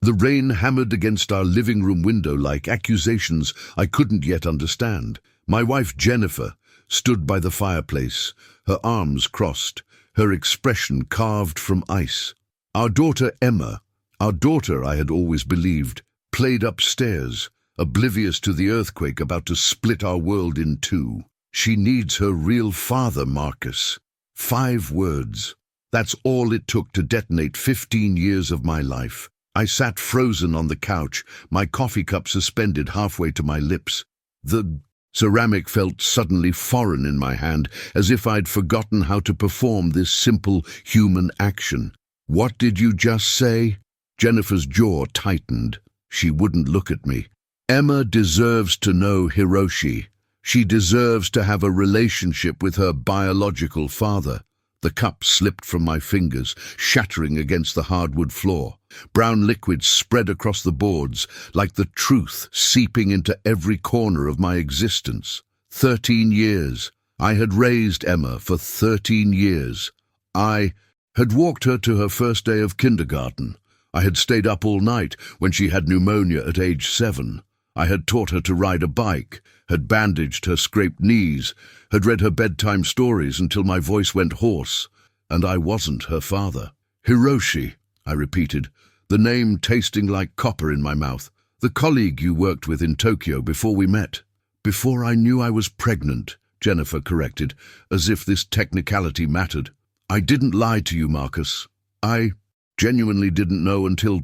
The rain hammered against our living room window like accusations I couldn't yet understand. My wife Jennifer stood by the fireplace, her arms crossed, her expression carved from ice. Our daughter Emma, our daughter I had always believed, played upstairs, oblivious to the earthquake about to split our world in two. She needs her real father, Marcus. 5 words. That's all it took to detonate 15 years of my life. I sat frozen on the couch, my coffee cup suspended halfway to my lips. The ceramic felt suddenly foreign in my hand, as if I'd forgotten how to perform this simple human action. What did you just say? Jennifer's jaw tightened. She wouldn't look at me. Emma deserves to know Hiroshi. She deserves to have a relationship with her biological father. The cup slipped from my fingers, shattering against the hardwood floor. Brown liquid spread across the boards, like the truth seeping into every corner of my existence. 13 years. I had raised Emma for 13 years. I had walked her to her first day of kindergarten. I had stayed up all night when she had pneumonia at age 7. I had taught her to ride a bike, had bandaged her scraped knees, had read her bedtime stories until my voice went hoarse, and I wasn't her father. Hiroshi, I repeated, the name tasting like copper in my mouth. The colleague you worked with in Tokyo before we met. Before I knew I was pregnant, Jennifer corrected, as if this technicality mattered. I didn't lie to you, Marcus. I genuinely didn't know until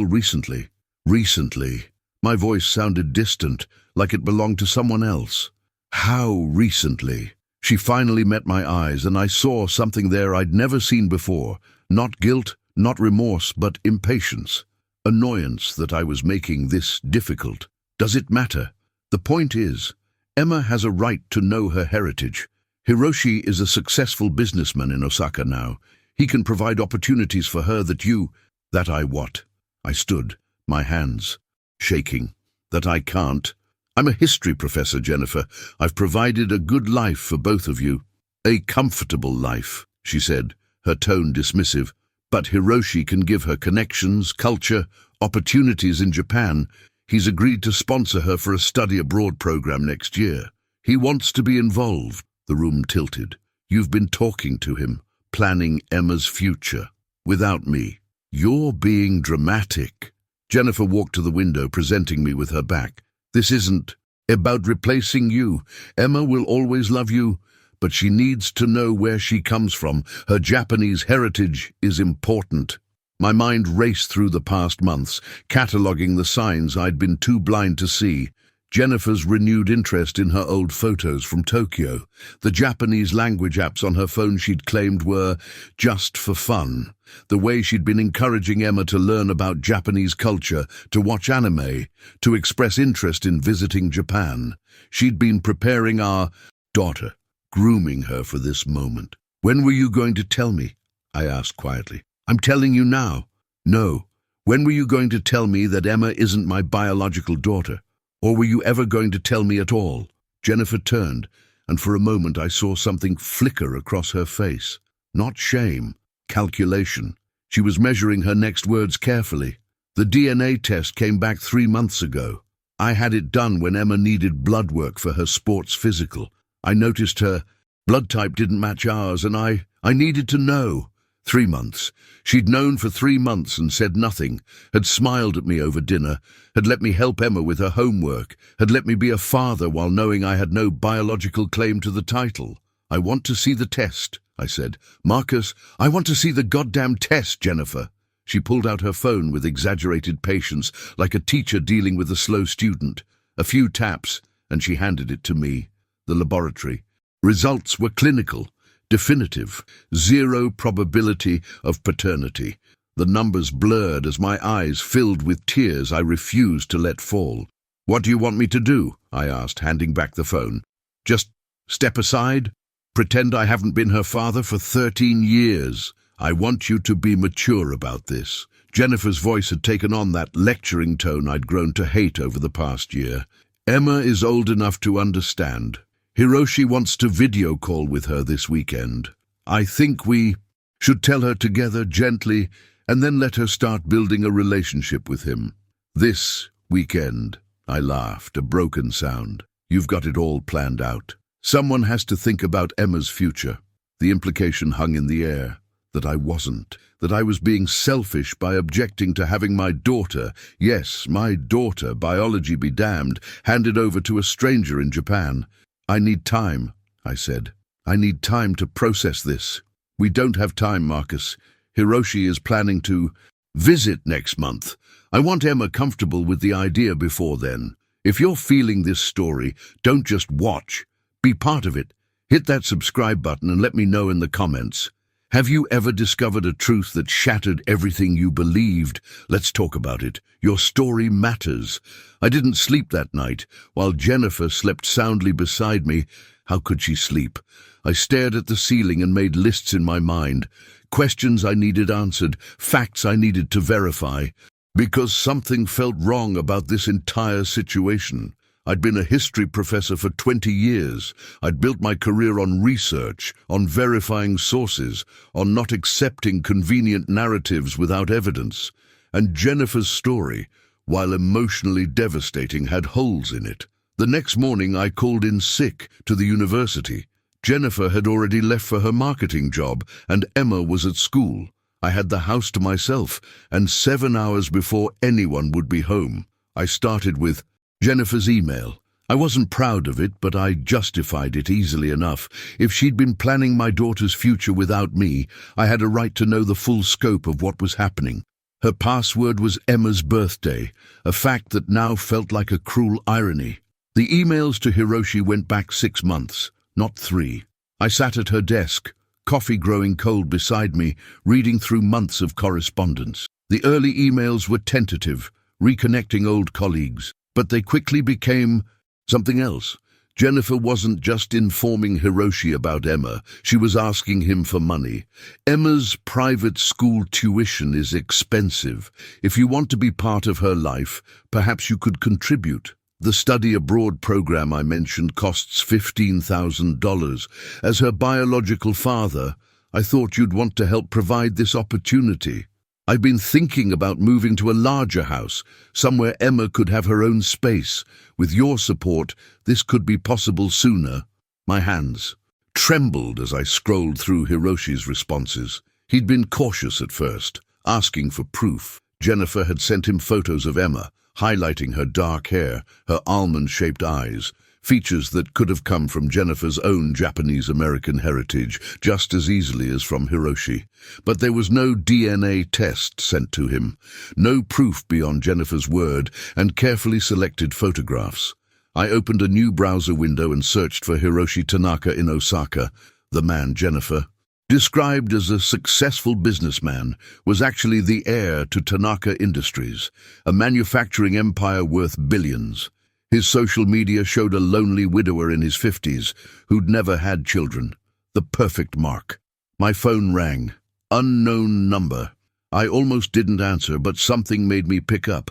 recently. Recently. My voice sounded distant, like it belonged to someone else. How recently? She finally met my eyes, and I saw something there I'd never seen before. Not guilt, not remorse, but impatience. Annoyance that I was making this difficult. Does it matter? The point is, Emma has a right to know her heritage. Hiroshi is a successful businessman in Osaka now. He can provide opportunities for her that I what? I stood, my hands shaking. That I can't. I'm a history professor, Jennifer. I've provided a good life for both of you. A comfortable life, she said, her tone dismissive. But Hiroshi can give her connections, culture, opportunities in Japan. He's agreed to sponsor her for a study abroad program next year. He wants to be involved. The room tilted. You've been talking to him, planning Emma's future. Without me. You're being dramatic. Jennifer walked to the window, presenting me with her back. This isn't about replacing you. Emma will always love you, but she needs to know where she comes from. Her Japanese heritage is important. My mind raced through the past months, cataloguing the signs I'd been too blind to see. Jennifer's renewed interest in her old photos from Tokyo. The Japanese language apps on her phone she'd claimed were just for fun. The way she'd been encouraging Emma to learn about Japanese culture, to watch anime, to express interest in visiting Japan. She'd been preparing our daughter, grooming her for this moment. When were you going to tell me? I asked quietly. I'm telling you now. No. When were you going to tell me that Emma isn't my biological daughter? Or were you ever going to tell me at all? Jennifer turned, and for a moment I saw something flicker across her face. Not shame, calculation. She was measuring her next words carefully. The DNA test came back 3 months ago. I had it done when Emma needed blood work for her sports physical. I noticed her blood type didn't match ours, and I needed to know. 3 months. She'd known for 3 months and said nothing, had smiled at me over dinner, had let me help Emma with her homework, had let me be a father while knowing I had no biological claim to the title. I want to see the test, I said. Marcus, I want to see the goddamn test, Jennifer. She pulled out her phone with exaggerated patience, like a teacher dealing with a slow student. A few taps, and she handed it to me. The laboratory. Results were clinical. Definitive, 0 probability of paternity. The numbers blurred as my eyes filled with tears I refused to let fall. What do you want me to do? I asked, handing back the phone. Just step aside? Pretend I haven't been her father for 13 years. I want you to be mature about this. Jennifer's voice had taken on that lecturing tone I'd grown to hate over the past year. Emma is old enough to understand. Hiroshi wants to video call with her this weekend. I think we should tell her together gently and then let her start building a relationship with him. This weekend, I laughed, a broken sound. You've got it all planned out. Someone has to think about Emma's future. The implication hung in the air, that I wasn't, that I was being selfish by objecting to having my daughter, yes, my daughter, biology be damned, handed over to a stranger in Japan. I need time, I said. I need time to process this. We don't have time, Marcus. Hiroshi is planning to visit next month. I want Emma comfortable with the idea before then. If you're feeling this story, don't just watch. Be part of it. Hit that subscribe button and let me know in the comments. Have you ever discovered a truth that shattered everything you believed? Let's talk about it. Your story matters. I didn't sleep that night. While Jennifer slept soundly beside me, how could she sleep? I stared at the ceiling and made lists in my mind. Questions I needed answered, facts I needed to verify. Because something felt wrong about this entire situation. I'd been a history professor for 20 years. I'd built my career on research, on verifying sources, on not accepting convenient narratives without evidence. And Jennifer's story, while emotionally devastating, had holes in it. The next morning I called in sick to the university. Jennifer had already left for her marketing job, and Emma was at school. I had the house to myself, and 7 hours before anyone would be home, I started with Jennifer's email. I wasn't proud of it, but I justified it easily enough. If she'd been planning my daughter's future without me, I had a right to know the full scope of what was happening. Her password was Emma's birthday, a fact that now felt like a cruel irony. The emails to Hiroshi went back 6 months, not 3. I sat at her desk, coffee growing cold beside me, reading through months of correspondence. The early emails were tentative, reconnecting old colleagues, but they quickly became something else. Jennifer wasn't just informing Hiroshi about Emma, she was asking him for money. Emma's private school tuition is expensive. If you want to be part of her life, perhaps you could contribute. The study abroad program I mentioned costs $15,000. As her biological father, I thought you'd want to help provide this opportunity. I've been thinking about moving to a larger house, somewhere Emma could have her own space. With your support, this could be possible sooner. My hands trembled as I scrolled through Hiroshi's responses. He'd been cautious at first, asking for proof. Jennifer had sent him photos of Emma, highlighting her dark hair, her almond-shaped eyes, features that could have come from Jennifer's own Japanese-American heritage just as easily as from Hiroshi. But there was no DNA test sent to him, no proof beyond Jennifer's word and carefully selected photographs. I opened a new browser window and searched for Hiroshi Tanaka in Osaka. The man Jennifer, described as a successful businessman, was actually the heir to Tanaka Industries, a manufacturing empire worth billions. His social media showed a lonely widower in his 50s who'd never had children. The perfect mark. My phone rang. Unknown number. I almost didn't answer, but something made me pick up.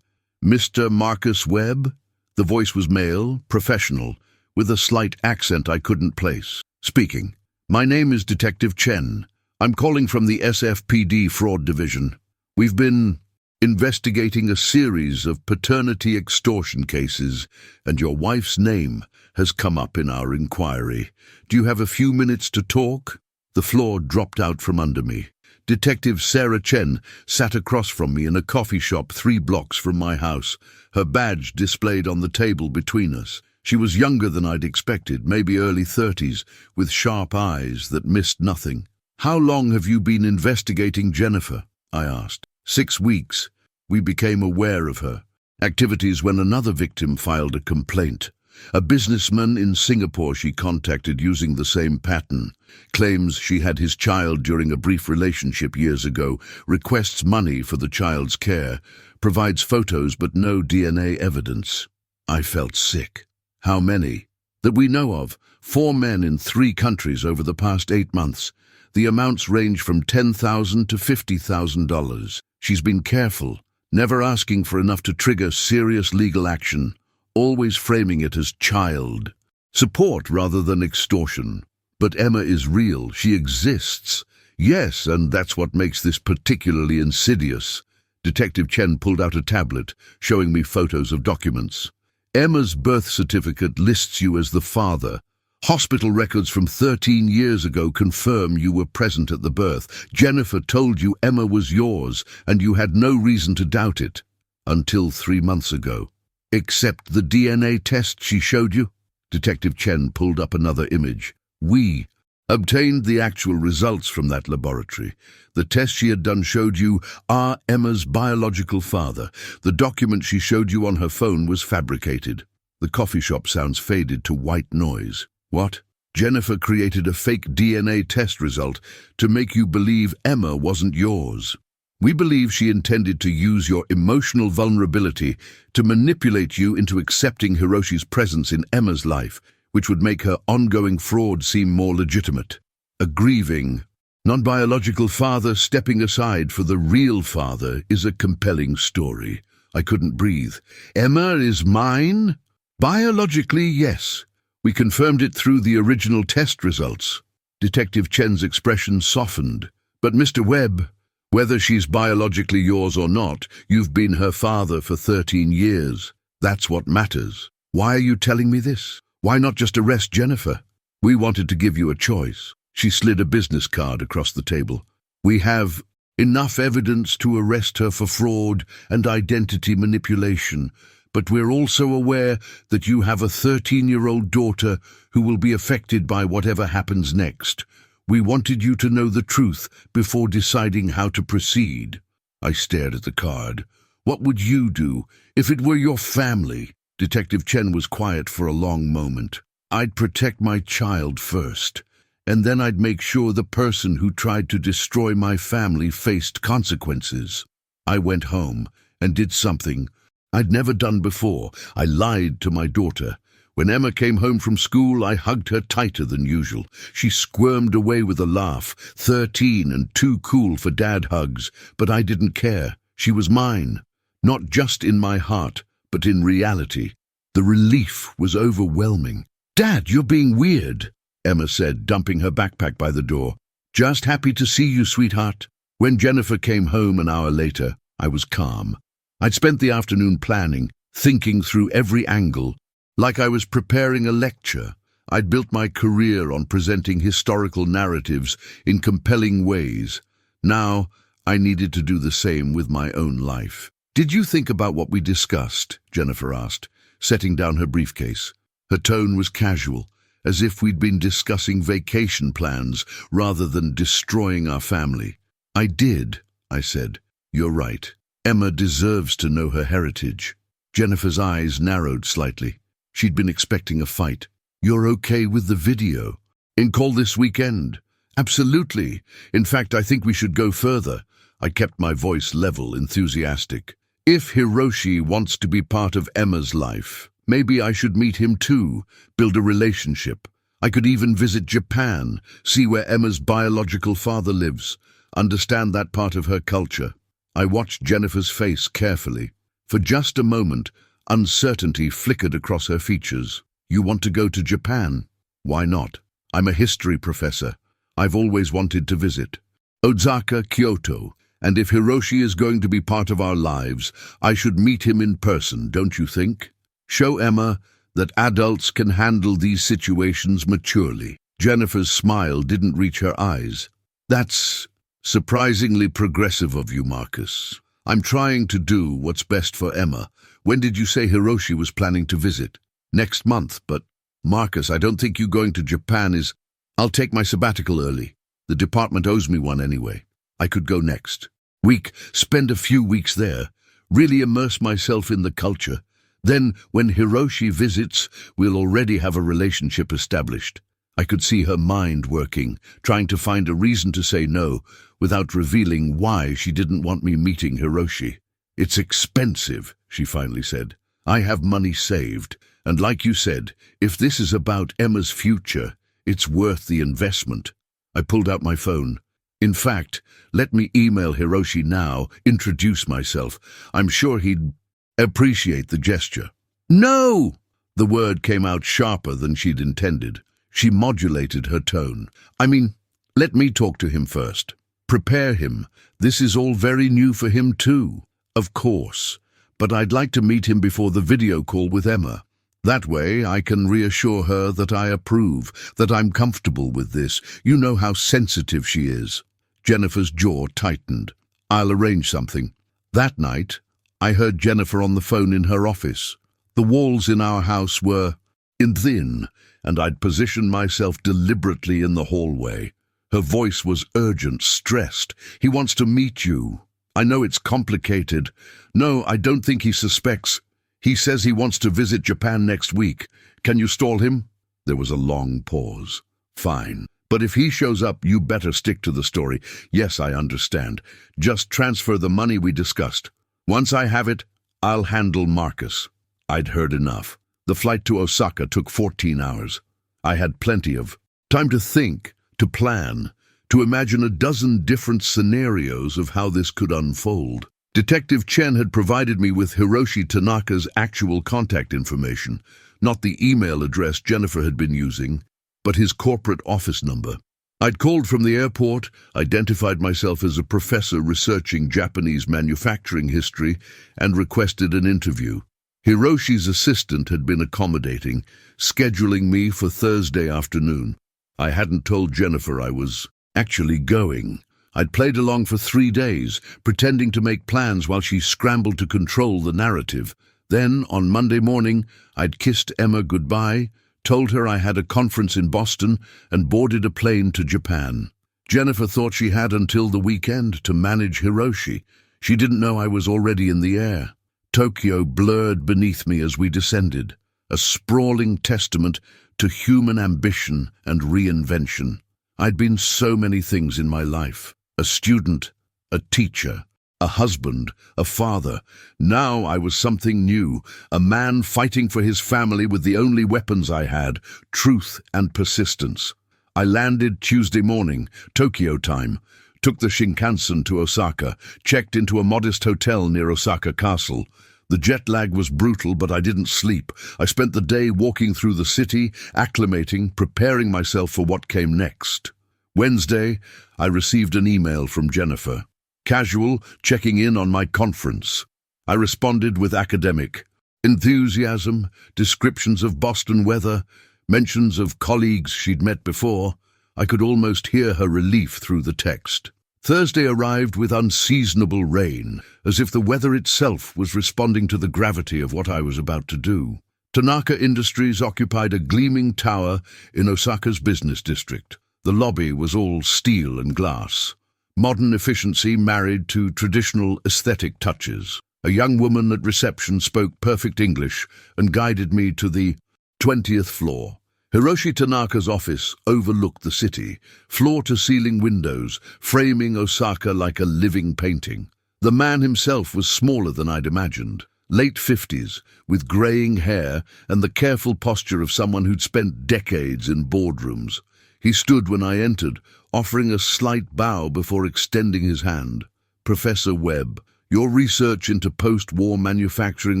Mr. Marcus Webb? The voice was male, professional, with a slight accent I couldn't place. Speaking. My name is Detective Chen. I'm calling from the SFPD Fraud Division. We've been investigating a series of paternity extortion cases, and your wife's name has come up in our inquiry. Do you have a few minutes to talk? The floor dropped out from under me. Detective Sarah Chen sat across from me in a coffee shop 3 blocks from my house, her badge displayed on the table between us. She was younger than I'd expected, maybe early 30s, with sharp eyes that missed nothing. How long have you been investigating Jennifer? I asked. 6 weeks. We became aware of her activities when another victim filed a complaint. A businessman in Singapore she contacted using the same pattern. Claims she had his child during a brief relationship years ago, requests money for the child's care, provides photos but no DNA evidence. I felt sick. How many? That we know of, 4 men in 3 countries over the past 8 months. The amounts range from $10,000 to $50,000. She's been careful, never asking for enough to trigger serious legal action, always framing it as child support rather than extortion. But Emma is real, she exists. Yes, and that's what makes this particularly insidious. Detective Chen pulled out a tablet, showing me photos of documents. Emma's birth certificate lists you as the father. Hospital records from 13 years ago confirm you were present at the birth. Jennifer told you Emma was yours, and you had no reason to doubt it. Until 3 months ago. Except the DNA test she showed you? Detective Chen pulled up another image. We obtained the actual results from that laboratory. The test she had done showed you are Emma's biological father. The document she showed you on her phone was fabricated. The coffee shop sounds faded to white noise. What? Jennifer created a fake DNA test result to make you believe Emma wasn't yours. We believe she intended to use your emotional vulnerability to manipulate you into accepting Hiroshi's presence in Emma's life, which would make her ongoing fraud seem more legitimate. A grieving, non-biological father stepping aside for the real father is a compelling story. I couldn't breathe. Emma is mine? Biologically, yes. We confirmed it through the original test results. Detective Chen's expression softened. But Mr. Webb, whether she's biologically yours or not, you've been her father for 13 years. That's what matters. Why are you telling me this? Why not just arrest Jennifer? We wanted to give you a choice. She slid a business card across the table. We have enough evidence to arrest her for fraud and identity manipulation, but we're also aware that you have a 13-year-old daughter who will be affected by whatever happens next. We wanted you to know the truth before deciding how to proceed. I stared at the card. What would you do if it were your family? Detective Chen was quiet for a long moment. I'd protect my child first, and then I'd make sure the person who tried to destroy my family faced consequences. I went home and did something I'd never done before. I lied to my daughter. When Emma came home from school, I hugged her tighter than usual. She squirmed away with a laugh, 13 and too cool for dad hugs, but I didn't care. She was mine, not just in my heart, but in reality. The relief was overwhelming. Dad, you're being weird, Emma said, dumping her backpack by the door. Just happy to see you, sweetheart. When Jennifer came home an hour later, I was calm. I'd spent the afternoon planning, thinking through every angle, like I was preparing a lecture. I'd built my career on presenting historical narratives in compelling ways. Now, I needed to do the same with my own life. Did you think about what we discussed? Jennifer asked, setting down her briefcase. Her tone was casual, as if we'd been discussing vacation plans rather than destroying our family. I did, I said. You're right. Emma deserves to know her heritage. Jennifer's eyes narrowed slightly. She'd been expecting a fight. You're okay with the video? In call this weekend? Absolutely. In fact, I think we should go further. I kept my voice level, enthusiastic. If Hiroshi wants to be part of Emma's life, maybe I should meet him too, build a relationship. I could even visit Japan, see where Emma's biological father lives, understand that part of her culture. I watched Jennifer's face carefully. For just a moment, uncertainty flickered across her features. You want to go to Japan? Why not? I'm a history professor. I've always wanted to visit. Osaka, Kyoto. And if Hiroshi is going to be part of our lives, I should meet him in person, don't you think? Show Emma that adults can handle these situations maturely. Jennifer's smile didn't reach her eyes. That's surprisingly progressive of you, Marcus. I'm trying to do what's best for Emma. When did you say Hiroshi was planning to visit? Next month, but Marcus, I don't think you going to Japan is... I'll take my sabbatical early. The department owes me one anyway. I could go next week, spend a few weeks there, really immerse myself in the culture. Then, when Hiroshi visits, we'll already have a relationship established. I could see her mind working, trying to find a reason to say no, without revealing why she didn't want me meeting Hiroshi. It's expensive, she finally said. I have money saved, and like you said, if this is about Emma's future, it's worth the investment. I pulled out my phone. In fact, let me email Hiroshi now, introduce myself. I'm sure he'd appreciate the gesture. No! The word came out sharper than she'd intended. She modulated her tone. I mean, Let me talk to him first. Prepare him. This is all very new for him too. Of course. But I'd like to meet him before the video call with Emma. That way I can reassure her that I approve, that I'm comfortable with this. You know how sensitive she is. Jennifer's jaw tightened. I'll arrange something. That night, I heard Jennifer on the phone in her office. The walls in our house were thin, and I'd positioned myself deliberately in the hallway. Her voice was urgent, stressed. He wants to meet you. I know it's complicated. No, I don't think he suspects. He says he wants to visit Japan next week. Can you stall him? There was a long pause. Fine. But if he shows up, you better stick to the story. Yes, I understand. Just transfer the money we discussed. Once I have it, I'll handle Marcus. I'd heard enough. The flight to Osaka took 14 hours. I had plenty of time to think, to plan, to imagine a dozen different scenarios of how this could unfold. Detective Chen had provided me with Hiroshi Tanaka's actual contact information, not the email address Jennifer had been using, but his corporate office number. I'd called from the airport, identified myself as a professor researching Japanese manufacturing history, and requested an interview. Hiroshi's assistant had been accommodating, scheduling me for Thursday afternoon. I hadn't told Jennifer I was actually going. I'd played along for 3 days, pretending to make plans while she scrambled to control the narrative. Then, on Monday morning, I'd kissed Emma goodbye, told her I had a conference in Boston, and boarded a plane to Japan. Jennifer thought she had until the weekend to manage Hiroshi. She didn't know I was already in the air. Tokyo blurred beneath me as we descended, a sprawling testament to human ambition and reinvention. I'd been so many things in my life. A student, a teacher, a husband, a father. Now I was something new, a man fighting for his family with the only weapons I had, truth and persistence. I landed Tuesday morning, Tokyo time, took the Shinkansen to Osaka, checked into a modest hotel near Osaka Castle. The jet lag was brutal, but I didn't sleep. I spent the day walking through the city, acclimating, preparing myself for what came next. Wednesday, I received an email from Jennifer. Casual, checking in on my conference. I responded with academic enthusiasm, descriptions of Boston weather, mentions of colleagues she'd met before. I could almost hear her relief through the text. Thursday arrived with unseasonable rain, as if the weather itself was responding to the gravity of what I was about to do. Tanaka Industries occupied a gleaming tower in Osaka's business district. The lobby was all steel and glass. Modern efficiency married to traditional aesthetic touches. A young woman at reception spoke perfect English and guided me to the 20th floor. Hiroshi Tanaka's office overlooked the city, floor-to-ceiling windows, framing Osaka like a living painting. The man himself was smaller than I'd imagined, late 50s, with graying hair and the careful posture of someone who'd spent decades in boardrooms. He stood when I entered, offering a slight bow before extending his hand. "Professor Webb, your research into post-war manufacturing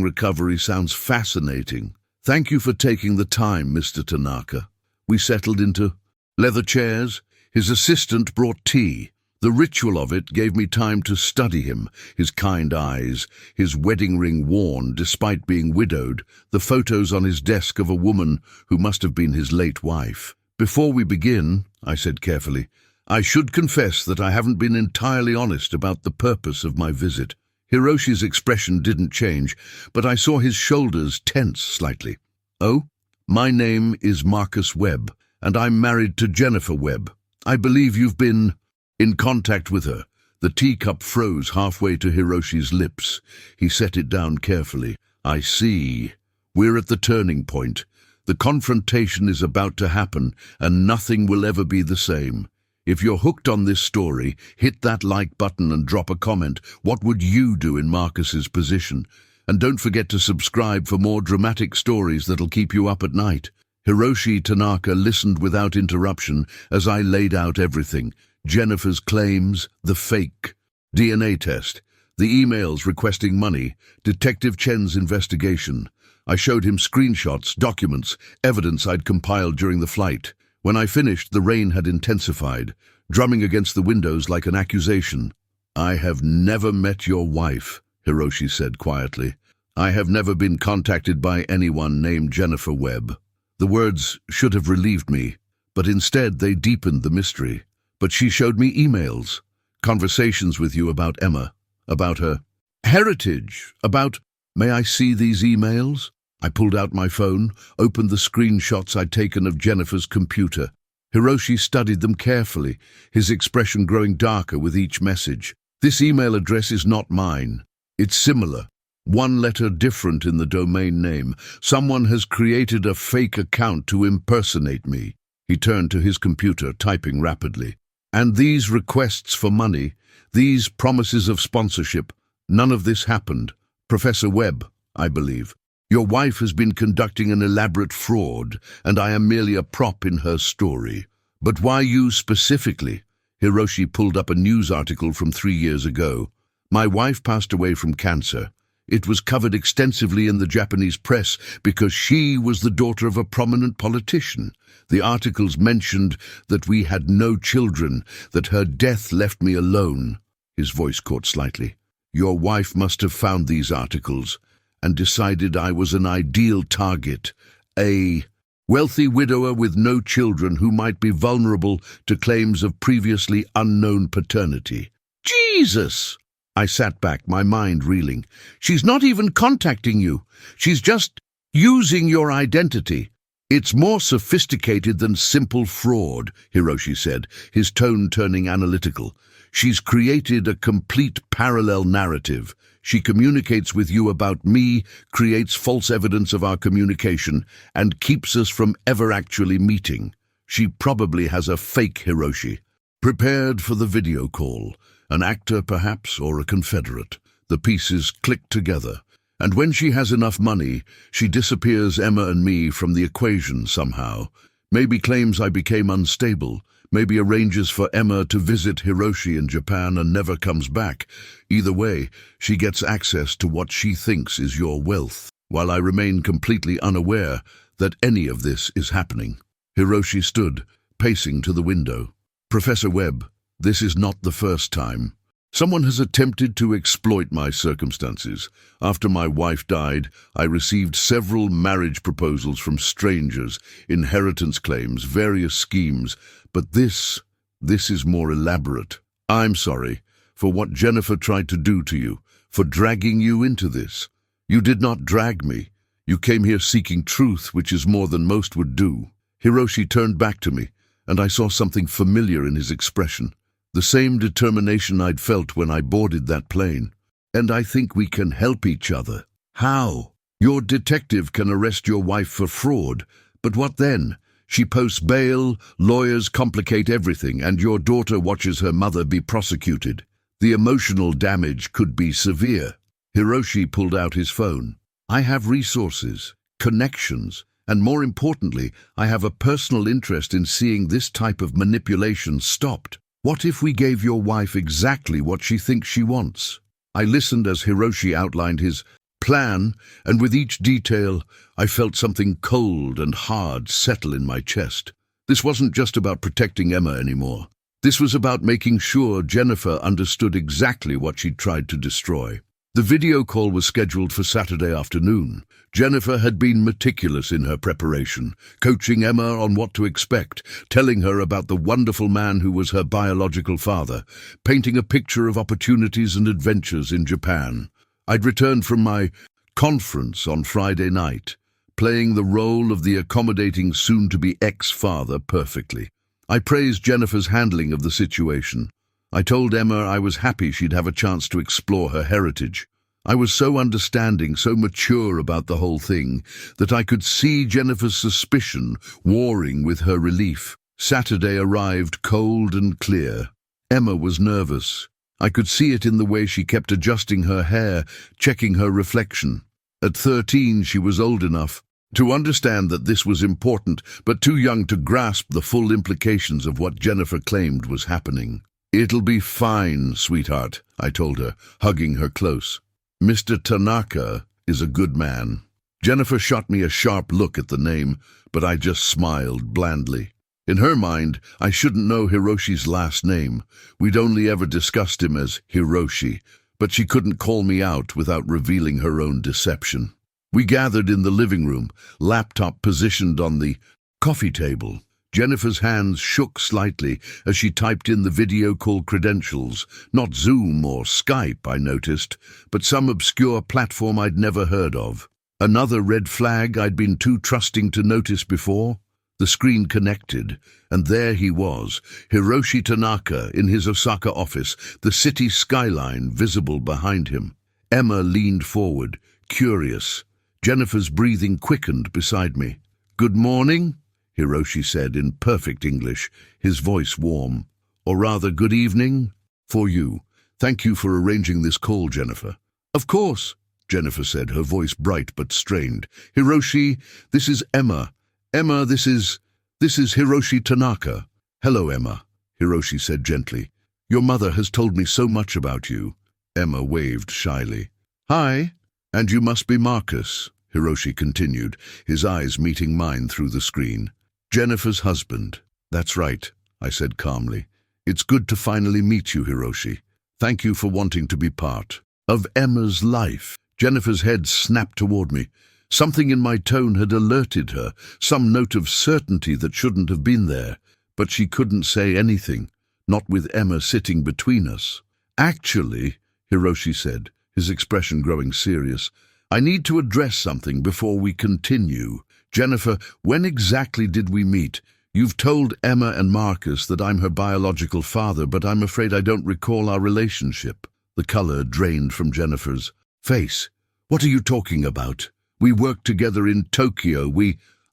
recovery sounds fascinating. Thank you for taking the time, Mr. Tanaka." We settled into leather chairs. His assistant brought tea. The ritual of it gave me time to study him, his kind eyes, his wedding ring worn despite being widowed, the photos on his desk of a woman who must have been his late wife. "Before we begin," I said carefully, "I should confess that I haven't been entirely honest about the purpose of my visit." Hiroshi's expression didn't change, but I saw his shoulders tense slightly. "Oh? My name is Marcus Webb, and I'm married to Jennifer Webb. I believe you've been in contact with her." The teacup froze halfway to Hiroshi's lips. He set it down carefully. "I see. We're at the turning point. The confrontation is about to happen, and nothing will ever be the same. If you're hooked on this story, hit that like button and drop a comment. What would you do in Marcus's position? And don't forget to subscribe for more dramatic stories that'll keep you up at night." Hiroshi Tanaka listened without interruption as I laid out everything. Jennifer's claims, the fake DNA test, the emails requesting money, Detective Chen's investigation. I showed him screenshots, documents, evidence I'd compiled during the flight. When I finished, the rain had intensified. drumming against the windows like an accusation. "I have never met your wife," Hiroshi said quietly. "I have never been contacted by anyone named Jennifer Webb." The words should have relieved me, but instead they deepened the mystery. "But she showed me emails, conversations with you about Emma, about her heritage, about—" "May I see these emails?" I pulled out my phone, opened the screenshots I'd taken of Jennifer's computer. Hiroshi studied them carefully, his expression growing darker with each message. "This email address is not mine. It's similar. One letter different in the domain name. Someone has created a fake account to impersonate me." He turned to his computer, typing rapidly. "And these requests for money, these promises of sponsorship, none of this happened. Professor Webb, I believe. Your wife has been conducting an elaborate fraud, and I am merely a prop in her story. But why you specifically?" Hiroshi pulled up a news article from 3 years ago. "My wife passed away from cancer. It was covered extensively in the Japanese press because she was the daughter of a prominent politician. The articles mentioned that we had no children, that her death left me alone." His voice caught slightly. "Your wife must have found these articles and decided I was an ideal target, a wealthy widower with no children who might be vulnerable to claims of previously unknown paternity." "Jesus!" I sat back, my mind reeling. "She's not even contacting you. She's just using your identity." "It's more sophisticated than simple fraud," Hiroshi said, his tone turning analytical. "She's created a complete parallel narrative. She communicates with you about me, creates false evidence of our communication, and keeps us from ever actually meeting. She probably has a fake Hiroshi, prepared for the video call. An actor, perhaps, or a confederate. The pieces click together. And when she has enough money, she disappears Emma and me from the equation somehow. Maybe claims I became unstable. Maybe arranges for Emma to visit Hiroshi in Japan and never comes back. Either way, she gets access to what she thinks is your wealth, while I remain completely unaware that any of this is happening." Hiroshi stood, pacing to the window. "Professor Webb, this is not the first time. Someone has attempted to exploit my circumstances. After my wife died, I received several marriage proposals from strangers, inheritance claims, various schemes, but this is more elaborate. I'm sorry for what Jennifer tried to do to you, for dragging you into this. You did not drag me. You came here seeking truth, which is more than most would do." Hiroshi turned back to me, and I saw something familiar in his expression. The same determination I'd felt when I boarded that plane. "And I think we can help each other." "How?" "Your detective can arrest your wife for fraud, but what then? She posts bail, lawyers complicate everything, and your daughter watches her mother be prosecuted. The emotional damage could be severe." Hiroshi pulled out his phone. "I have resources, connections, and more importantly, I have a personal interest in seeing this type of manipulation stopped. What if we gave your wife exactly what she thinks she wants?" I listened as Hiroshi outlined his plan, and with each detail, I felt something cold and hard settle in my chest. This wasn't just about protecting Emma anymore. This was about making sure Jennifer understood exactly what she'd tried to destroy. The video call was scheduled for Saturday afternoon. Jennifer had been meticulous in her preparation, coaching Emma on what to expect, telling her about the wonderful man who was her biological father, painting a picture of opportunities and adventures in Japan. I'd returned from my conference on Friday night, playing the role of the accommodating soon-to-be ex-father perfectly. I praised Jennifer's handling of the situation. I told Emma I was happy she'd have a chance to explore her heritage. I was so understanding, so mature about the whole thing, that I could see Jennifer's suspicion warring with her relief. Saturday arrived cold and clear. Emma was nervous. I could see it in the way she kept adjusting her hair, checking her reflection. At 13, she was old enough to understand that this was important, but too young to grasp the full implications of what Jennifer claimed was happening. "It'll be fine, sweetheart," I told her, hugging her close. "Mr. Tanaka is a good man." Jennifer shot me a sharp look at the name, but I just smiled blandly. In her mind, I shouldn't know Hiroshi's last name. We'd only ever discussed him as Hiroshi, but she couldn't call me out without revealing her own deception. We gathered in the living room, laptop positioned on the coffee table. Jennifer's hands shook slightly as she typed in the video call credentials. Not Zoom or Skype, I noticed, but some obscure platform I'd never heard of. Another red flag I'd been too trusting to notice before. The screen connected, and there he was, Hiroshi Tanaka in his Osaka office, the city skyline visible behind him. Emma leaned forward, curious. Jennifer's breathing quickened beside me. "Good morning," Hiroshi said in perfect English, his voice warm. "Or rather, good evening. For you. Thank you for arranging this call, Jennifer." "Of course," Jennifer said, her voice bright but strained. "Hiroshi, this is Emma. Emma, this is Hiroshi Tanaka." "Hello, Emma," Hiroshi said gently. "Your mother has told me so much about you." Emma waved shyly. "Hi, and you must be Marcus," Hiroshi continued, his eyes meeting mine through the screen. "Jennifer's husband." "That's right," I said calmly. "It's good to finally meet you, Hiroshi. Thank you for wanting to be part of Emma's life." Jennifer's head snapped toward me. Something in my tone had alerted her, some note of certainty that shouldn't have been there, but she couldn't say anything, not with Emma sitting between us. "Actually," Hiroshi said, his expression growing serious, "I need to address something before we continue. Jennifer, when exactly did we meet? You've told Emma and Marcus that I'm her biological father, but I'm afraid I don't recall our relationship." The color drained from Jennifer's face. "What are you talking about? We worked together in Tokyo.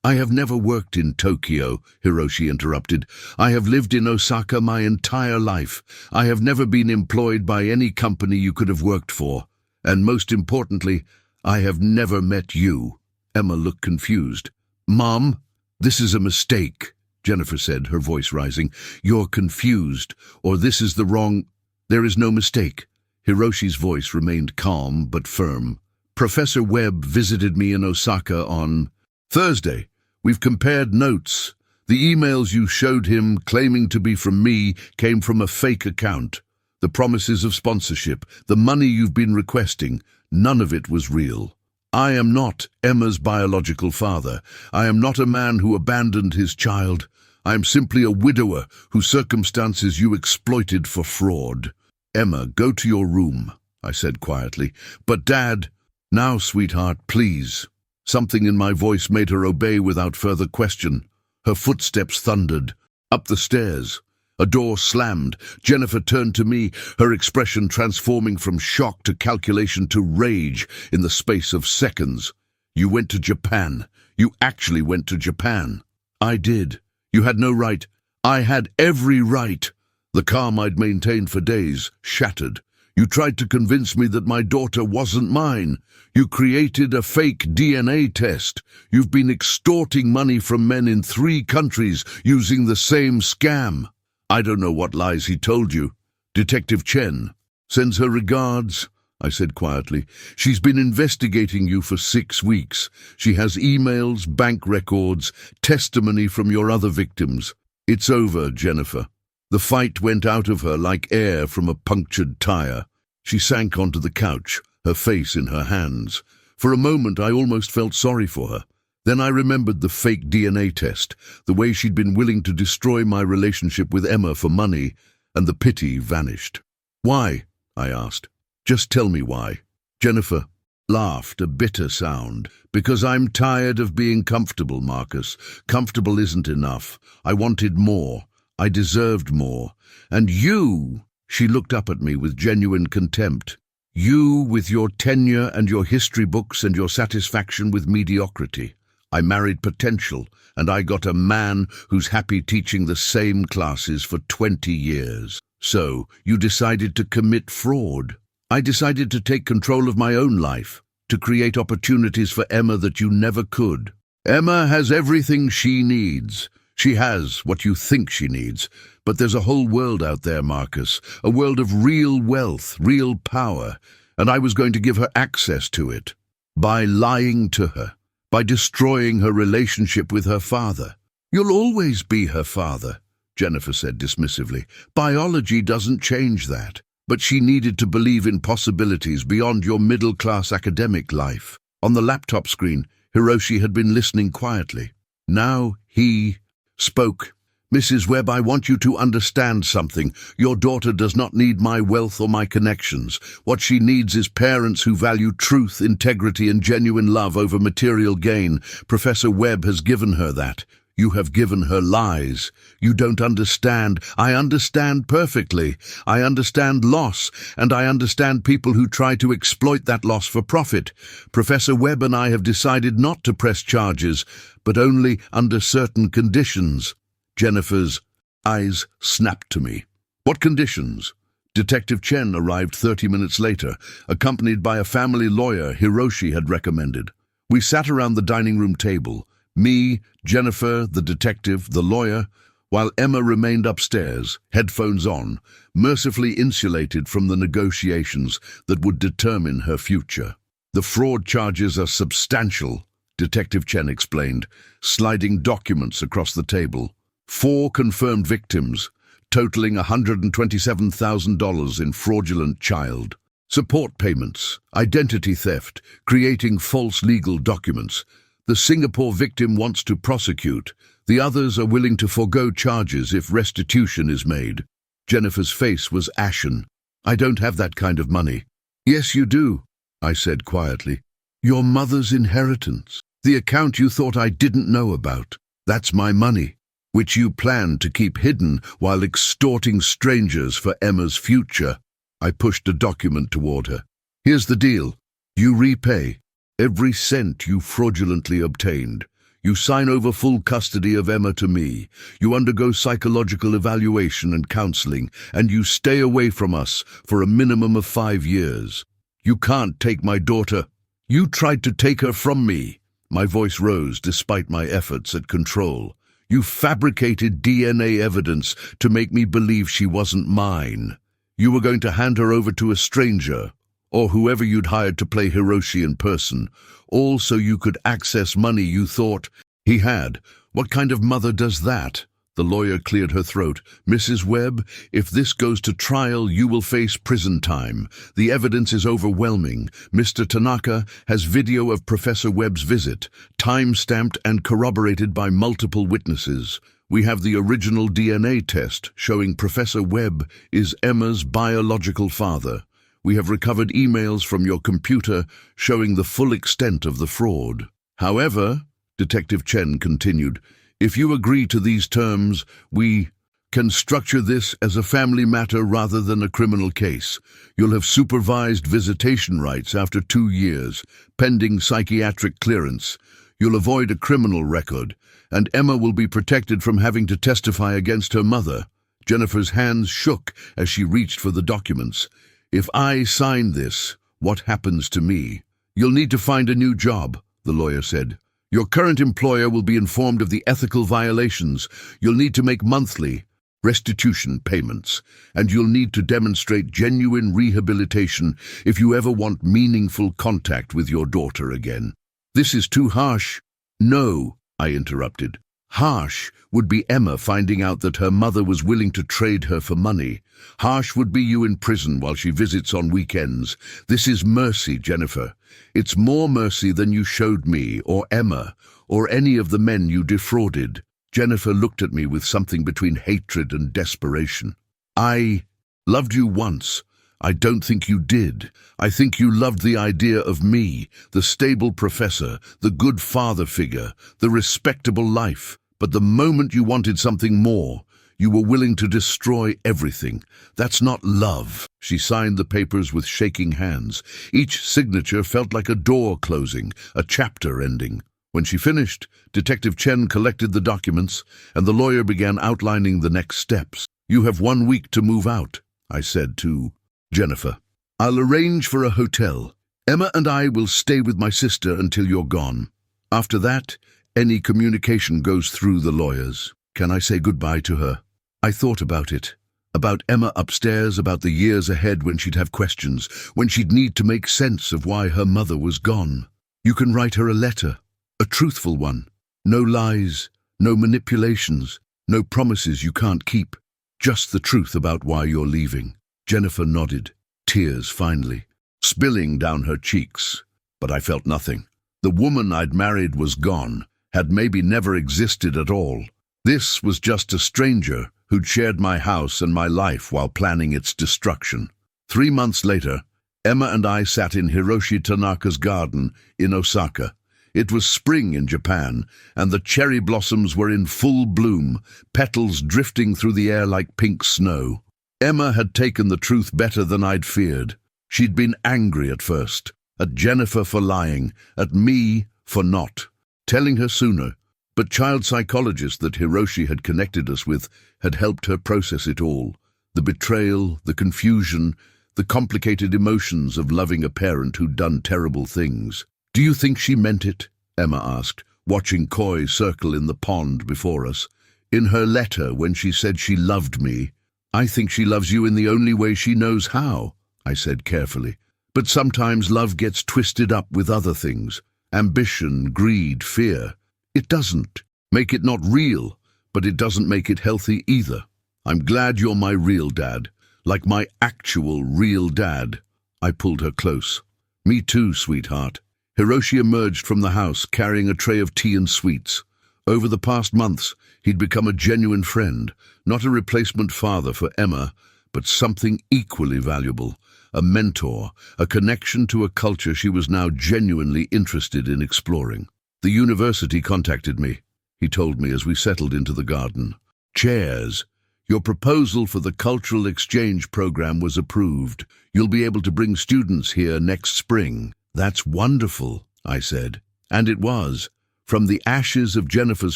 I have never worked in Tokyo," Hiroshi interrupted. "I have lived in Osaka my entire life. I have never been employed by any company you could have worked for. And most importantly, I have never met you." Emma looked confused. "Mom, this is a mistake," Jennifer said, her voice rising. "You're confused, or this is the wrong—" "There is no mistake." Hiroshi's voice remained calm but firm. "Professor Webb visited me in Osaka on Thursday. We've compared notes. The emails you showed him claiming to be from me came from a fake account. The promises of sponsorship, the money you've been requesting, none of it was real. I am not Emma's biological father. I am not a man who abandoned his child. I am simply a widower whose circumstances you exploited for fraud." "Emma, go to your room," I said quietly. "But Dad—" "Now, sweetheart, please." Something in my voice made her obey without further question. Her footsteps thundered. Up the stairs. A door slammed. Jennifer turned to me, her expression transforming from shock to calculation to rage in the space of seconds. "You went to Japan. You actually went to Japan." "I did. You had no right." "I had every right." The calm I'd maintained for days shattered. "You tried to convince me that my daughter wasn't mine. You created a fake DNA test. You've been extorting money from men in 3 countries using the same scam." "I don't know what lies he told you." "Detective Chen sends her regards," I said quietly. "She's been investigating you for 6 weeks. She has emails, bank records, testimony from your other victims. It's over, Jennifer." The fight went out of her like air from a punctured tire. She sank onto the couch, her face in her hands. For a moment I almost felt sorry for her. Then I remembered the fake DNA test, the way she'd been willing to destroy my relationship with Emma for money, and the pity vanished. "Why?" I asked. "Just tell me why." Jennifer laughed, a bitter sound. "Because I'm tired of being comfortable, Marcus. Comfortable isn't enough. I wanted more. I deserved more. And you—" She looked up at me with genuine contempt. "You, with your tenure and your history books and your satisfaction with mediocrity. I married potential, and I got a man who's happy teaching the same classes for 20 years. So, you decided to commit fraud. I decided to take control of my own life, to create opportunities for Emma that you never could. Emma has everything she needs. She has what you think she needs, but there's a whole world out there, Marcus, a world of real wealth, real power, and I was going to give her access to it. By lying to her, by destroying her relationship with her father. You'll always be her father, Jennifer said dismissively. Biology doesn't change that. But she needed to believe in possibilities beyond your middle-class academic life. On the laptop screen, Hiroshi had been listening quietly. Now he spoke. Mrs. Webb, I want you to understand something. Your daughter does not need my wealth or my connections. What she needs is parents who value truth, integrity, and genuine love over material gain. Professor Webb has given her that. You have given her lies. You don't understand. I understand perfectly. I understand loss, and I understand people who try to exploit that loss for profit. Professor Webb and I have decided not to press charges, but only under certain conditions. Jennifer's eyes snapped to me. What conditions? Detective Chen arrived 30 minutes later, accompanied by a family lawyer Hiroshi had recommended. We sat around the dining room table. Me, Jennifer, the detective, the lawyer, while Emma remained upstairs, headphones on, mercifully insulated from the negotiations that would determine her future. The fraud charges are substantial, Detective Chen explained, sliding documents across the table. 4 confirmed victims, totaling $127,000 in fraudulent child support payments, identity theft, creating false legal documents. The Singapore victim wants to prosecute. The others are willing to forego charges if restitution is made. Jennifer's face was ashen. I don't have that kind of money. Yes, you do, I said quietly. Your mother's inheritance. The account you thought I didn't know about. That's my money, which you planned to keep hidden while extorting strangers for Emma's future. I pushed a document toward her. Here's the deal. You repay every cent you fraudulently obtained. You sign over full custody of Emma to me. You undergo psychological evaluation and counseling, and you stay away from us for a minimum of 5 years. You can't take my daughter. You tried to take her from me. My voice rose despite my efforts at control. You fabricated DNA evidence to make me believe she wasn't mine. You were going to hand her over to a stranger, or whoever you'd hired to play Hiroshi in person, all so you could access money you thought he had. What kind of mother does that? The lawyer cleared her throat. Mrs. Webb, if this goes to trial, you will face prison time. The evidence is overwhelming. Mr. Tanaka has video of Professor Webb's visit, time-stamped and corroborated by multiple witnesses. We have the original DNA test showing Professor Webb is Emma's biological father. We have recovered emails from your computer showing the full extent of the fraud. However, Detective Chen continued, if you agree to these terms, we can structure this as a family matter rather than a criminal case. You'll have supervised visitation rights after 2 years, pending psychiatric clearance. You'll avoid a criminal record, and Emma will be protected from having to testify against her mother. Jennifer's hands shook as she reached for the documents. If I sign this, what happens to me? You'll need to find a new job, the lawyer said. Your current employer will be informed of the ethical violations. You'll need to make monthly restitution payments, and you'll need to demonstrate genuine rehabilitation if you ever want meaningful contact with your daughter again. This is too harsh. No, I interrupted. Harsh would be Emma finding out that her mother was willing to trade her for money. Harsh would be you in prison while she visits on weekends. This is mercy, Jennifer. It's more mercy than you showed me, or Emma, or any of the men you defrauded. Jennifer looked at me with something between hatred and desperation. I loved you once. I don't think you did. I think you loved the idea of me, the stable professor, the good father figure, the respectable life. But the moment you wanted something more, you were willing to destroy everything. That's not love. She signed the papers with shaking hands. Each signature felt like a door closing, a chapter ending. When she finished, Detective Chen collected the documents, and the lawyer began outlining the next steps. You have 1 week to move out, I said to Jennifer. I'll arrange for a hotel. Emma and I will stay with my sister until you're gone. After that, any communication goes through the lawyers. Can I say goodbye to her? I thought about it. About Emma upstairs, about the years ahead when she'd have questions, when she'd need to make sense of why her mother was gone. You can write her a letter, a truthful one. No lies, No manipulations, no promises you can't keep. Just the truth about why you're leaving. Jennifer nodded, tears finally spilling down her cheeks. But I felt nothing. The woman I'd married was gone, had maybe never existed at all. This was just a stranger who'd shared my house and my life while planning its destruction. 3 months later, Emma and I sat in Hiroshi Tanaka's garden in Osaka. It was spring in Japan, and the cherry blossoms were in full bloom, petals drifting through the air like pink snow. Emma had taken the truth better than I'd feared. She'd been angry at first, at Jennifer for lying, at me for not telling her sooner. But child psychologists that Hiroshi had connected us with had helped her process it all. The betrayal, the confusion, the complicated emotions of loving a parent who'd done terrible things. "Do you think she meant it?" Emma asked, watching koi circle in the pond before us. "In her letter when she said she loved me, I think she loves you in the only way she knows how," I said carefully. "But sometimes love gets twisted up with other things. Ambition, greed, fear. It doesn't make it not real, but it doesn't make it healthy either. I'm glad you're my real dad, like my actual real dad." I pulled her close. "Me too, sweetheart." Hiroshi emerged from the house carrying a tray of tea and sweets. Over the past months, he'd become a genuine friend, not a replacement father for Emma, but something equally valuable, a mentor, a connection to a culture she was now genuinely interested in exploring. "The university contacted me," he told me as we settled into the garden. "Chairs. Your proposal for the cultural exchange program was approved. You'll be able to bring students here next spring." "That's wonderful," I said. And it was. From the ashes of Jennifer's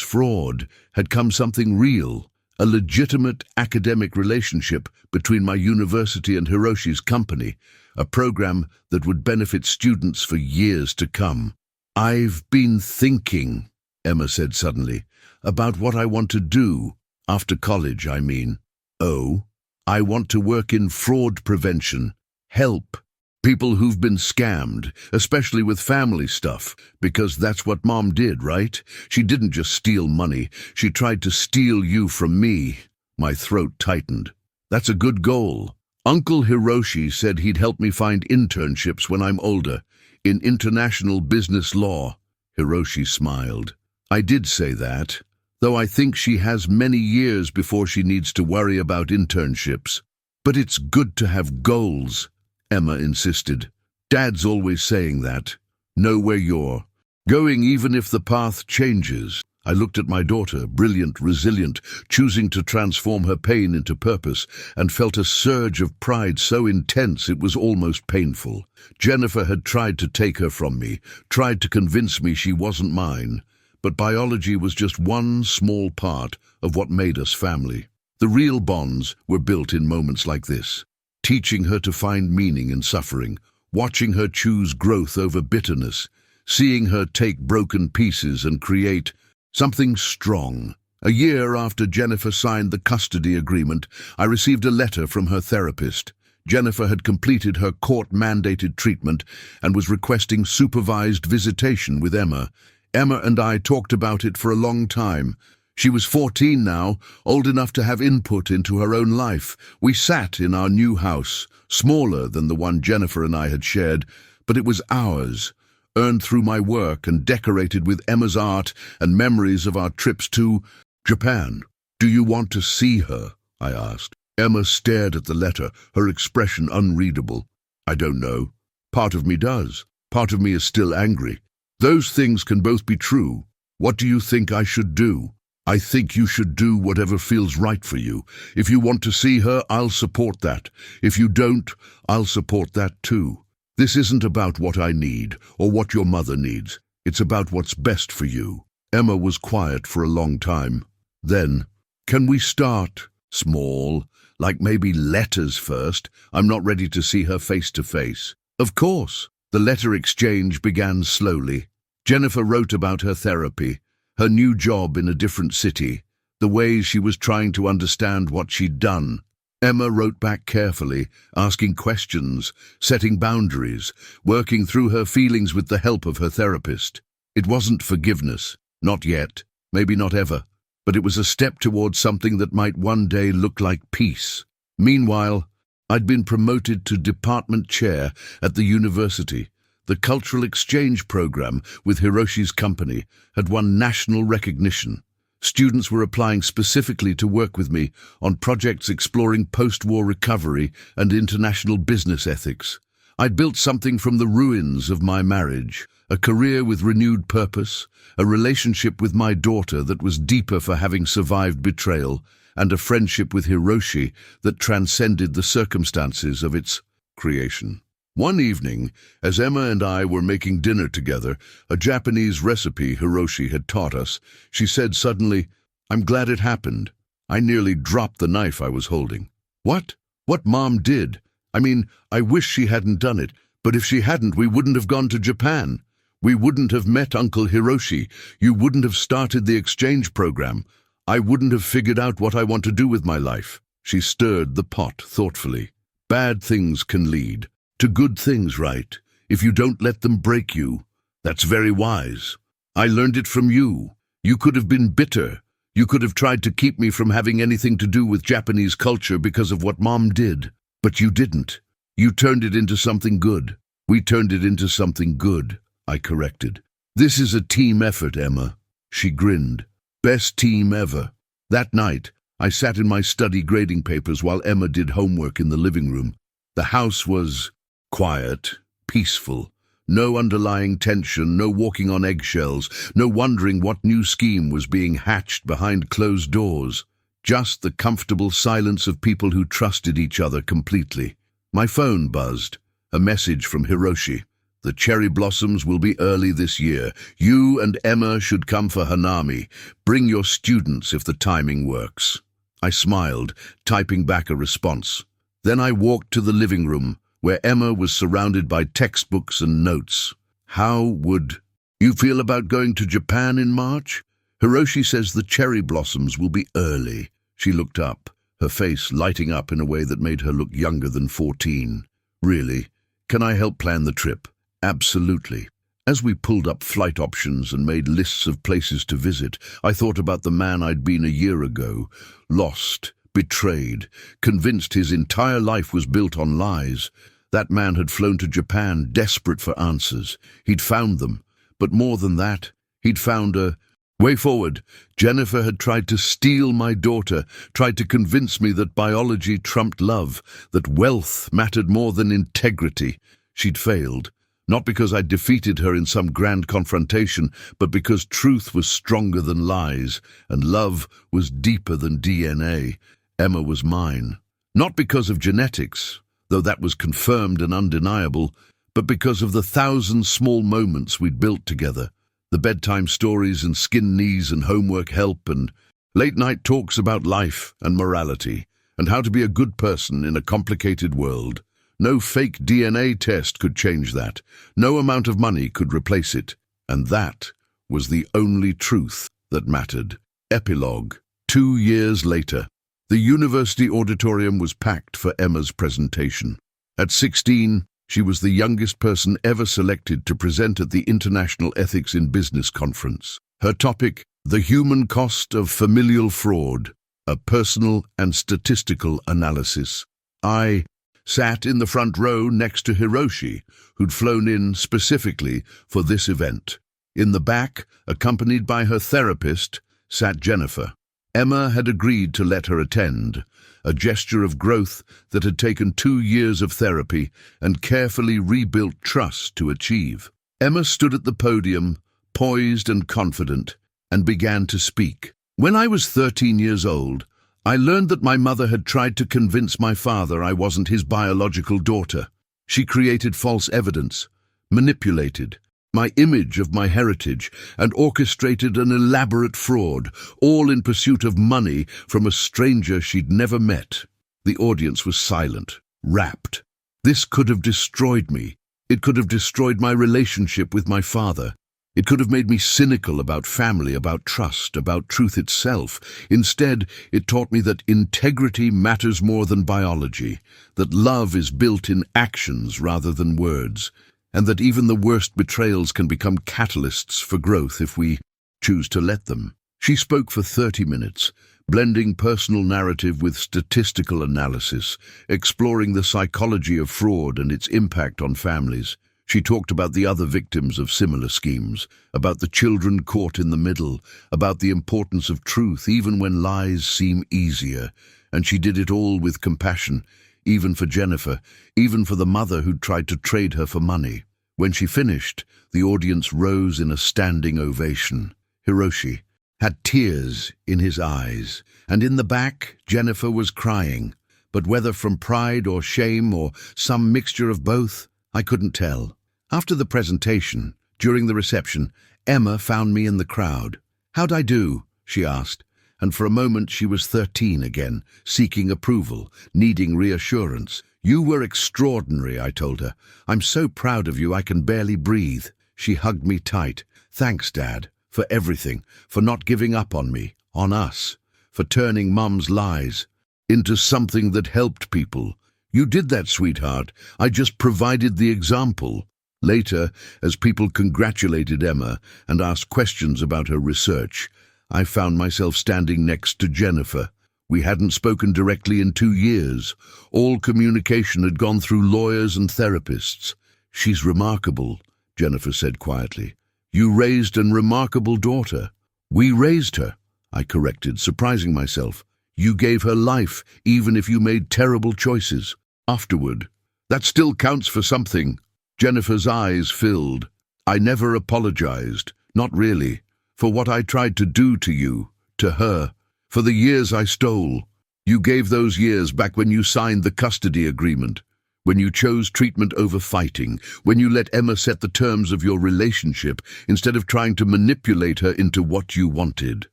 fraud had come something real, a legitimate academic relationship between my university and Hiroshi's company, a program that would benefit students for years to come. "I've been thinking," Emma said suddenly, "about what I want to do, after college, I mean." "Oh?" "I want to work in fraud prevention, help people who've been scammed, especially with family stuff, because that's what Mom did, right? She didn't just steal money, she tried to steal you from me." My throat tightened. "That's a good goal. Uncle Hiroshi said he'd help me find internships when I'm older, in international business law." Hiroshi smiled. "I did say that, though I think she has many years before she needs to worry about internships. But it's good to have goals," Emma insisted. "Dad's always saying that. Know where you're going even if the path changes." I looked at my daughter, brilliant, resilient, choosing to transform her pain into purpose, and felt a surge of pride so intense it was almost painful. Jennifer had tried to take her from me, tried to convince me she wasn't mine, but biology was just one small part of what made us family. The real bonds were built in moments like this. Teaching her to find meaning in suffering, watching her choose growth over bitterness, seeing her take broken pieces and create something strong. A year after Jennifer signed the custody agreement, I received a letter from her therapist. Jennifer had completed her court-mandated treatment and was requesting supervised visitation with Emma. Emma and I talked about it for a long time. She was 14 now, old enough to have input into her own life. We sat in our new house, smaller than the one Jennifer and I had shared, but it was ours, earned through my work and decorated with Emma's art and memories of our trips to Japan. "Do you want to see her?" I asked. Emma stared at the letter, her expression unreadable. "I don't know. Part of me does. Part of me is still angry. Those things can both be true. What do you think I should do?" "I think you should do whatever feels right for you. If you want to see her, I'll support that. If you don't, I'll support that too. This isn't about what I need or what your mother needs. It's about what's best for you." Emma was quiet for a long time. Then, "Can we start small, like maybe letters first? I'm not ready to see her face to face." "Of course." The letter exchange began slowly. Jennifer wrote about her therapy, her new job in a different city, the ways she was trying to understand what she'd done. Emma wrote back carefully, asking questions, setting boundaries, working through her feelings with the help of her therapist. It wasn't forgiveness, not yet, maybe not ever, but it was a step towards something that might one day look like peace. Meanwhile, I'd been promoted to department chair at the university. The cultural exchange program with Hiroshi's company had won national recognition. Students were applying specifically to work with me on projects exploring post-war recovery and international business ethics. I'd built something from the ruins of my marriage, a career with renewed purpose, a relationship with my daughter that was deeper for having survived betrayal, and a friendship with Hiroshi that transcended the circumstances of its creation. One evening, as Emma and I were making dinner together, a Japanese recipe Hiroshi had taught us, she said suddenly, "I'm glad it happened." I nearly dropped the knife I was holding. What? What Mom did? I mean, I wish she hadn't done it, but if she hadn't, we wouldn't have gone to Japan. We wouldn't have met Uncle Hiroshi. You wouldn't have started the exchange program. I wouldn't have figured out what I want to do with my life. She stirred the pot thoughtfully. Bad things can lead to good things, right? If you don't let them break you. That's very wise. I learned it from you. You could have been bitter. You could have tried to keep me from having anything to do with Japanese culture because of what Mom did. But you didn't. You turned it into something good. We turned it into something good, I corrected. This is a team effort, Emma. She grinned. Best team ever. That night, I sat in my study grading papers while Emma did homework in the living room. The house was quiet, peaceful. No underlying tension, no walking on eggshells, no wondering what new scheme was being hatched behind closed doors. Just the comfortable silence of people who trusted each other completely. My phone buzzed. A message from Hiroshi. The cherry blossoms will be early this year. You and Emma should come for Hanami. Bring your students if the timing works. I smiled, typing back a response. Then I walked to the living room, where Emma was surrounded by textbooks and notes. How would you feel about going to Japan in March? Hiroshi says the cherry blossoms will be early. She looked up, her face lighting up in a way that made her look younger than 14. Really? Can I help plan the trip? Absolutely. As we pulled up flight options and made lists of places to visit, I thought about the man I'd been a year ago, lost, betrayed, convinced his entire life was built on lies. That man had flown to Japan, desperate for answers. He'd found them. But more than that, he'd found a way forward. Jennifer had tried to steal my daughter, tried to convince me that biology trumped love, that wealth mattered more than integrity. She'd failed. Not because I'd defeated her in some grand confrontation, but because truth was stronger than lies, and love was deeper than DNA. Emma was mine. Not because of genetics, though that was confirmed and undeniable, but because of the 1,000 small moments we'd built together. The bedtime stories and skin knees and homework help and late-night talks about life and morality, and how to be a good person in a complicated world. No fake DNA test could change that. No amount of money could replace it. And that was the only truth that mattered. Epilogue. 2 years later. The university auditorium was packed for Emma's presentation. At 16, she was the youngest person ever selected to present at the International Ethics in Business Conference. Her topic, The Human Cost of Familial Fraud, a Personal and Statistical Analysis. I sat in the front row next to Hiroshi, who'd flown in specifically for this event. In the back, accompanied by her therapist, sat Jennifer. Emma had agreed to let her attend, a gesture of growth that had taken 2 years of therapy and carefully rebuilt trust to achieve. Emma stood at the podium, poised and confident, and began to speak. When I was 13 years old, I learned that my mother had tried to convince my father I wasn't his biological daughter. She created false evidence, manipulated my image of my heritage, and orchestrated an elaborate fraud, all in pursuit of money from a stranger she'd never met. The audience was silent, rapt. This could have destroyed me. It could have destroyed my relationship with my father. It could have made me cynical about family, about trust, about truth itself. Instead, it taught me that integrity matters more than biology, that love is built in actions rather than words, and that even the worst betrayals can become catalysts for growth if we choose to let them. She spoke for 30 minutes, blending personal narrative with statistical analysis, exploring the psychology of fraud and its impact on families. She talked about the other victims of similar schemes, about the children caught in the middle, about the importance of truth even when lies seem easier. And she did it all with compassion, even for Jennifer, even for the mother who'd tried to trade her for money. When she finished, the audience rose in a standing ovation. Hiroshi had tears in his eyes, and in the back, Jennifer was crying. But whether from pride or shame or some mixture of both, I couldn't tell. After the presentation, during the reception, Emma found me in the crowd. "How'd I do?" she asked, and for a moment she was 13 again, seeking approval, needing reassurance. "You were extraordinary," I told her. "I'm so proud of you I can barely breathe." She hugged me tight. "Thanks, Dad, for everything, for not giving up on me, on us, for turning Mum's lies into something that helped people. You did that, sweetheart. I just provided the example." Later, as people congratulated Emma and asked questions about her research, I found myself standing next to Jennifer. We hadn't spoken directly in 2 years. All communication had gone through lawyers and therapists. "She's remarkable," Jennifer said quietly. "You raised a remarkable daughter." "We raised her," I corrected, surprising myself. "You gave her life, even if you made terrible choices. Afterward. That still counts for something." Jennifer's eyes filled. "I never apologized, not really, for what I tried to do to you, to her, for the years I stole. You gave those years back when you signed the custody agreement, when you chose treatment over fighting, when you let Emma set the terms of your relationship instead of trying to manipulate her into what you wanted.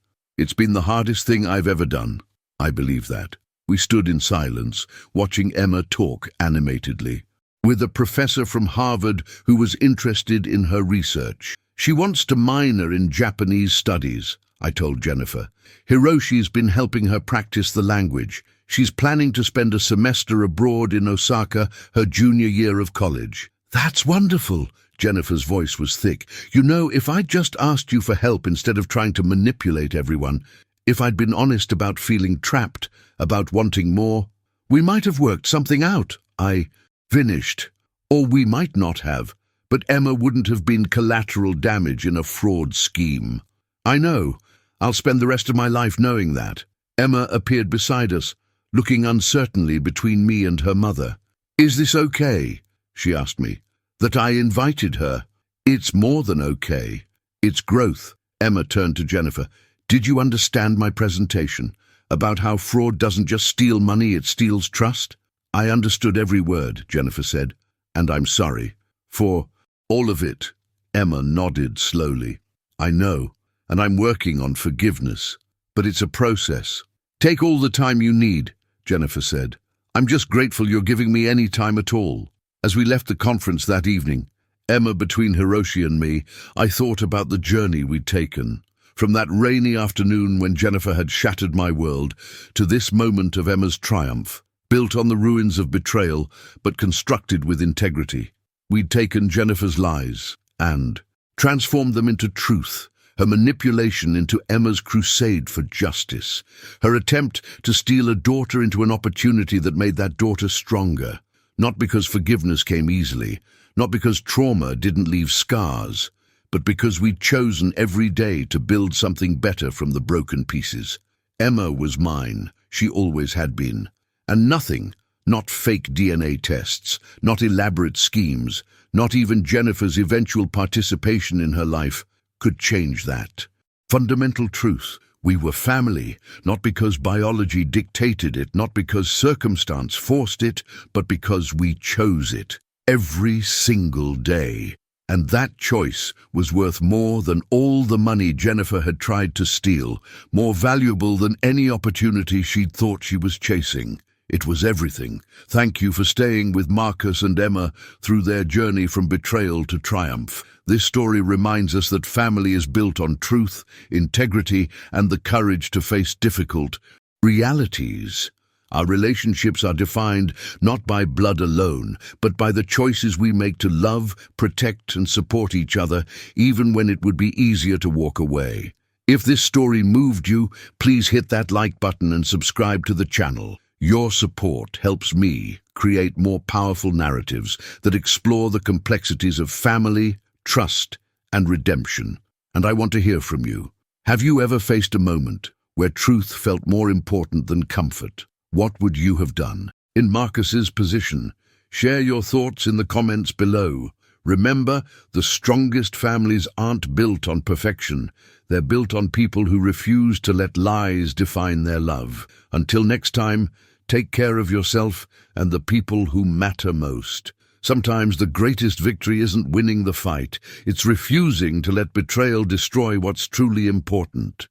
It's been the hardest thing I've ever done. I believe that." We stood in silence, watching Emma talk animatedly. "With a professor from Harvard who was interested in her research. She wants to minor in Japanese studies," I told Jennifer. "Hiroshi's been helping her practice the language. She's planning to spend a semester abroad in Osaka, her junior year of college." "That's wonderful." Jennifer's voice was thick. "You know, if I'd just asked you for help instead of trying to manipulate everyone, if I'd been honest about feeling trapped, about wanting more, we might have worked something out." I finished. "Or we might not have, but Emma wouldn't have been collateral damage in a fraud scheme." "I know. I'll spend the rest of my life knowing that." Emma appeared beside us, looking uncertainly between me and her mother. "Is this okay?" she asked me. "That I invited her?" "It's more than okay. It's growth." Emma turned to Jennifer. "Did you understand my presentation? About how fraud doesn't just steal money, it steals trust?" "I understood every word," Jennifer said, "and I'm sorry. For all of it." Emma nodded slowly. "I know, and I'm working on forgiveness. But it's a process." "Take all the time you need," Jennifer said. "I'm just grateful you're giving me any time at all." As we left the conference that evening, Emma between Hiroshi and me, I thought about the journey we'd taken. From that rainy afternoon when Jennifer had shattered my world, to this moment of Emma's triumph, built on the ruins of betrayal, but constructed with integrity. We'd taken Jennifer's lies and transformed them into truth, her manipulation into Emma's crusade for justice, her attempt to steal a daughter into an opportunity that made that daughter stronger, not because forgiveness came easily, not because trauma didn't leave scars, but because we'd chosen every day to build something better from the broken pieces. Emma was mine, she always had been. And nothing, not fake DNA tests, not elaborate schemes, not even Jennifer's eventual participation in her life, could change that. Fundamental truth: we were family, not because biology dictated it, not because circumstance forced it, but because we chose it, every single day. And that choice was worth more than all the money Jennifer had tried to steal, more valuable than any opportunity she'd thought she was chasing. It was everything. Thank you for staying with Marcus and Emma through their journey from betrayal to triumph. This story reminds us that family is built on truth, integrity, and the courage to face difficult realities. Our relationships are defined not by blood alone, but by the choices we make to love, protect, and support each other, even when it would be easier to walk away. If this story moved you, please hit that like button and subscribe to the channel. Your support helps me create more powerful narratives that explore the complexities of family, trust, and redemption. And I want to hear from you. Have you ever faced a moment where truth felt more important than comfort? What would you have done? In Marcus's position, share your thoughts in the comments below. Remember, the strongest families aren't built on perfection. They're built on people who refuse to let lies define their love. Until next time, take care of yourself and the people who matter most. Sometimes the greatest victory isn't winning the fight. It's refusing to let betrayal destroy what's truly important.